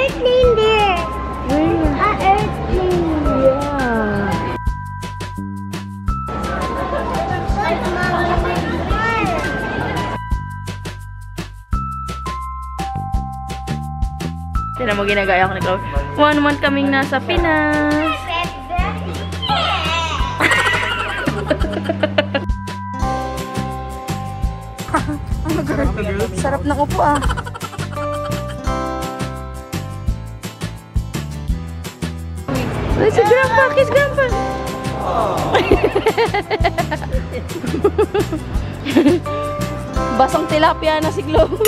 airplane there. An airplane. Yeah. Tinan mo, ginagaya ko ni Chloe. 1 month kaming nasa Pinas. Sarap ng upo ah. Ay, si Grandpa! Kiss Grandpa! Basang tilapia na si Chloe.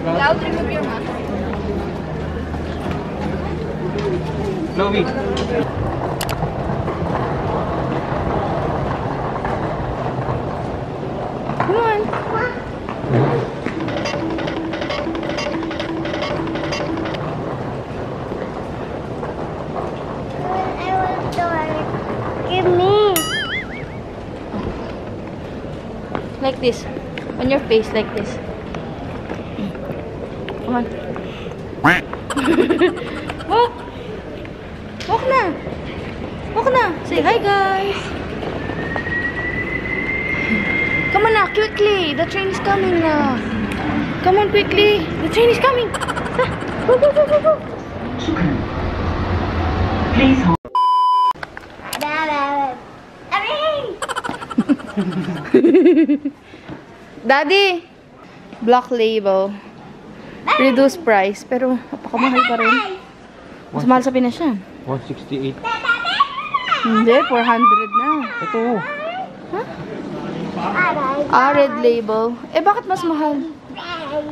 Loud, remove your mask. Chloe. Come on. I want to give me. Like this. On your face, like this. Come on. Walk. Walk na. Walk na. Say hi, guys. Come on now, quickly. The train is coming now. Come on, quickly. The train is coming. Ah, go, go, go, go, go. Please hold. Daddy, Black Label. Reduced price. Pero napakamahal pa rin. Mas mahal sa Pinas yan. 168. Hindi, 400 na. Ito. Huh? Red Label. Eh, bakit mas mahal?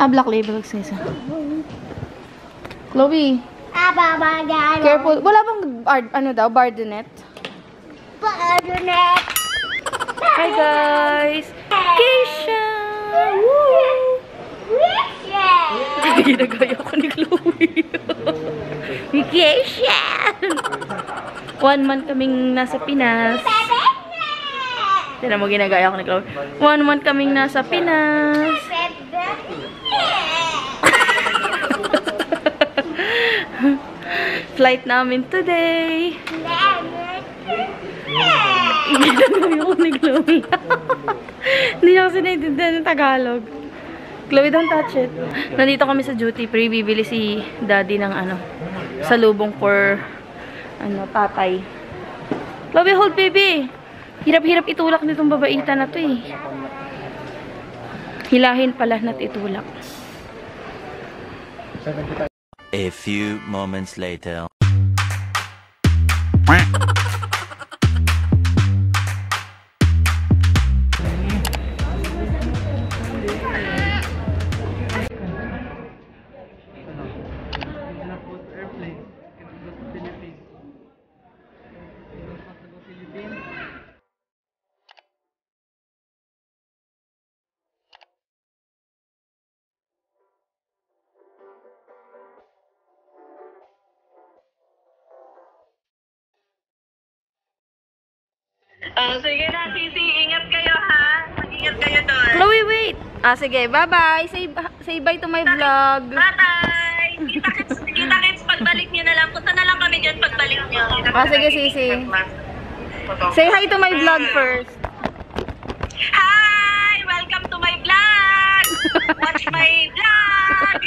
Black Label. Nagsisa. Chloe, careful. Wala bang, ano daw, Bardenet? Bardenet. Hi, guys. Keisha! Woo! Ginagaya ko ni Chloe. Vacation! 1 month kaming nasa Pinas. Tinan mo, ginagaya ko ni Chloe. 1 month kaming nasa Pinas. Flight namin today. Ginagaya ko ni Chloe. Hindi niya kasi naiintindihan ng Tagalog. Chloe, don't touch it. Nandito kami sa duty free. Bibili si daddy ng ano, salubong for ano, tatay. Chloe, hold baby. Hirap-hirap itulak nitong babaita na to eh. Hilahin pala na't itulak. A few moments later. Sige na, Sisi. Ingat kayo, ha? Mag-ingat kayo doon. Chloe, wait! Sige, bye-bye. Say bye to my vlog. Bye-bye! Kita-kits pagbalik nyo na lang. Punta na lang kami dyan pagbalik nyo. Sige, Sisi. Say hi to my vlog first. Hi! Welcome to my vlog! Watch my vlog!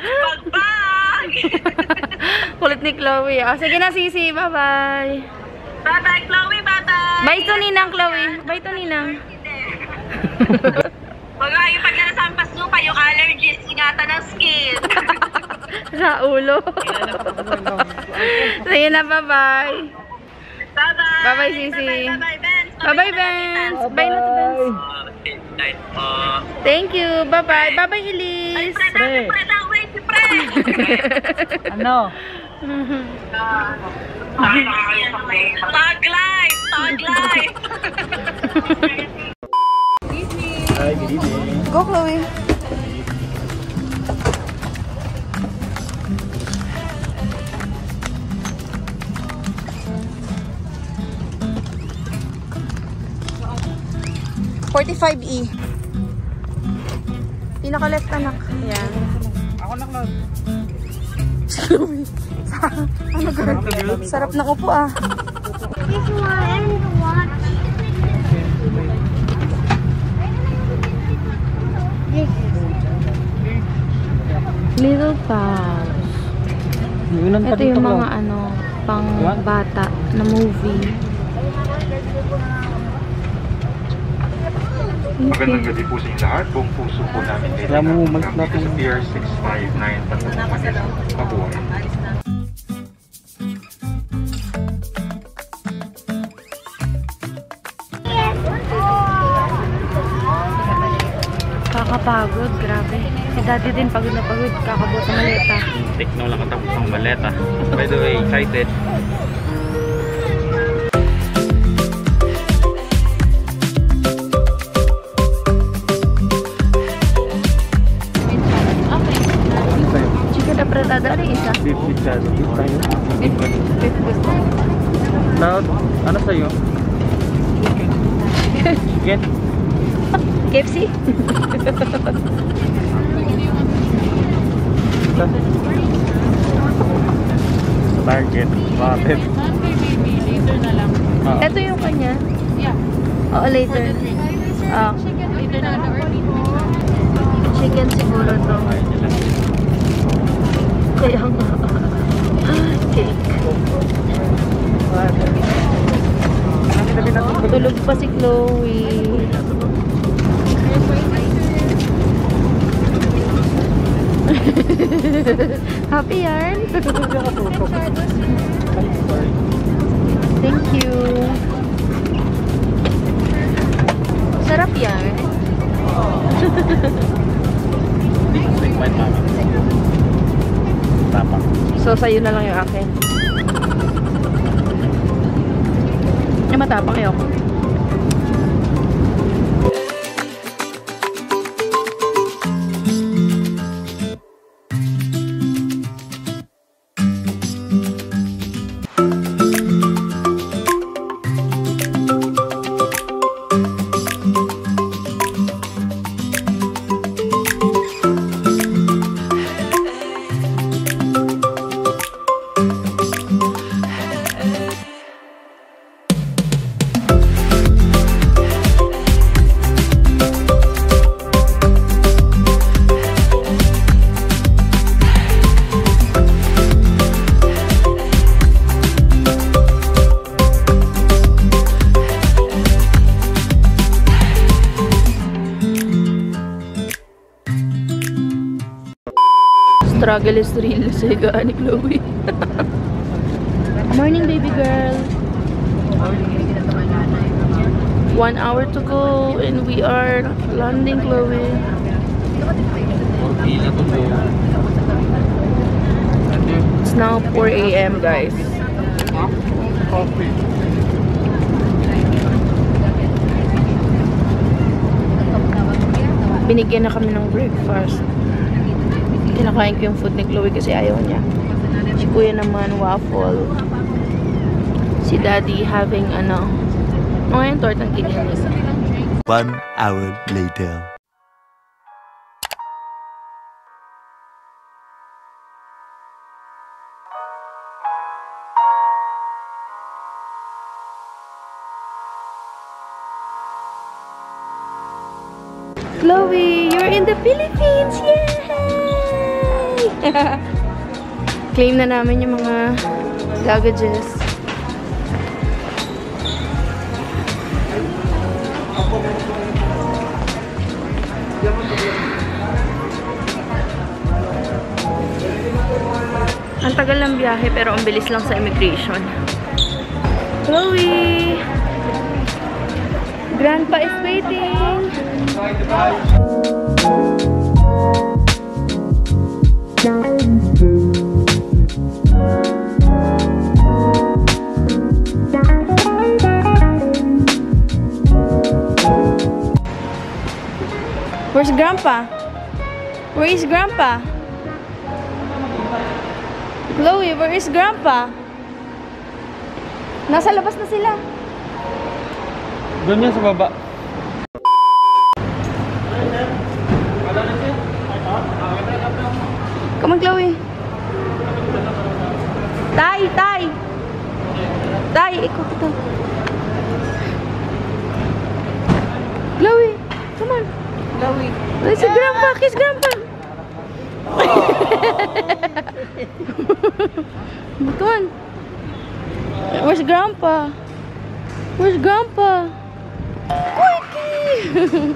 Pagbag! Kulit ni Chloe. Sige na, Sisi. Bye-bye. Bye-bye, Chloe! Bye-bye! Bye to Ninang, Chloe. Bye to Ninang. Huwag kayo pag nanasampas lupa, yung allergies, ingatan ng skin. Sa ulo. Sige na, bye-bye. Bye-bye! Bye-bye, Sisi. Bye-bye, Benz! Bye-bye, Benz! Bye na to, Benz. Thank you. Bye-bye. Bye-bye, Elise. Pre! Wait, si Pre! Ano? Tag life! Tag life! Hi, good evening. Go, Chloe. $45E. Pinaka-left, anak. Ayan. Ako na, Cloud. Ano, girl? Sarap ng upo, ah. This one, watch. This. Little Pals. Ito yung mga ano, pang bata na movie. Magandang gabi po sa inyo lahat. Buong puso po namin kailangan sa Pier 659 Patungong Manila. Mabuhay. Kakapagod, grabe. Si Daddy din pagod na pagod. Kakabot ng maleta. Tekno lang katapos ng maleta. By the way, excited. Chicken apretada rin isa. Beef with gas. Beef tayo. Cloud, ano sa'yo? Chicken? KFC? Target. Bakit? Ito yung kanya. Oo, later. Chicken siguro to. Kaya nga. Cake. Tulog pa si Chloe. Happy yarn? Thank you. Sarap yan. So, sa'yo na lang yung akin. Ay, matapang ayoko. Struggle is real sa higaan ni Chloe. Morning, baby girl. 1 hour to go and we are landing, Chloe. It's now 4 AM, guys. Binigyan na kami ng breakfast. Kinakain ko yung food ni Chloe kasi ayaw niya. Si Kuya naman, waffle. Si Daddy having ano yung tortang kininis. 1 hour later. Chloe, you're in the Philippines! Yay! Claim na namin yung mga luggages. Ang tagal ng biyahe pero ang bilis lang sa immigration. Chloe! Grandpa is waiting! Where's Grandpa? Where is Grandpa? Chloe, where is Grandpa? Nasa labas na sila. Doon yan sa baba. Come on, Chloe. Tay, tay. Tay, ikot ito. Chloe, come on. Chloe. Where's si Grandpa? Kiss Grandpa. Come on. Where's Grandpa? Where's Grandpa? Quickie!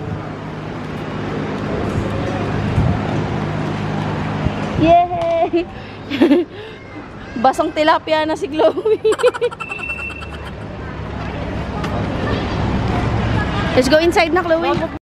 Yay! Basang tilapia na si Chloe. Let's go inside na, Chloe.